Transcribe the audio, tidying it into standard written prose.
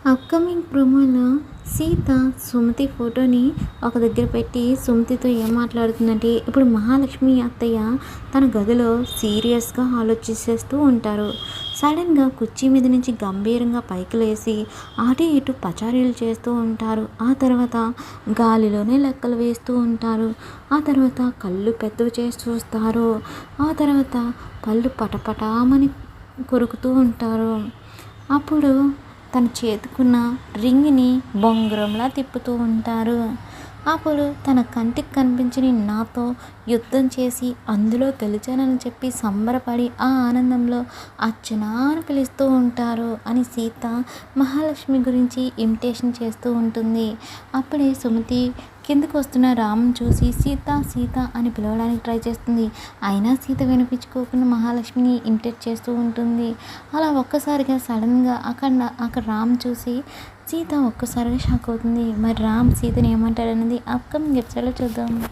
Upcoming ప్రోమోలో సీత సుమతి ఫోటోని ఒక దగ్గర పెట్టి సుమతితో ఏం మాట్లాడుతుందంటే, ఇప్పుడు మహాలక్ష్మి అత్తయ్య తన గదిలో సీరియస్గా ఆలోచిస్తూ ఉంటారు. సడన్గా కుర్చీ మీద నుంచి గంభీరంగా పైకి లేచి అటు ఇటు పచారీలు చేస్తూ ఉంటారు. ఆ తర్వాత గాలిలోనే లెక్కలు వేస్తూ ఉంటారు. ఆ తర్వాత కళ్ళు పెద్దవి చేసి చూస్తారు. ఆ తర్వాత పళ్ళు పటపటామని కొరుకుతూ ఉంటారు. అప్పుడు తన చేతికున్న రింగ్ని బొంగరంలా తిప్పుతూ ఉంటారు. అప్పుడు తన కంటికి కనిపించని నాతో యుద్ధం చేసి అందులో గెలిచానని చెప్పి సంబరపడి ఆ ఆనందంలో అర్చన అని పిలుస్తూ ఉంటారు అని సీత మహాలక్ష్మి గురించి ఇమిటేషన్ చేస్తూ ఉంటుంది. అప్పుడే సుమతి కిందకు వస్తున్న రాముని చూసి సీత సీత అని పిలవడానికి ట్రై చేస్తుంది. అయినా సీత వినిపించుకోకుండా మహాలక్ష్మిని ఇమిటేట్ చేస్తూ ఉంటుంది. అలా ఒక్కసారిగా సడన్గా అక్కడ రామ్ చూసి సీత ఒక్కసారిగా షాక్ అవుతుంది. మరి రామ్ సీతని ఏమంటాడనేది అప్కమింగ్ ఎపిసోడ్లో చూద్దాం.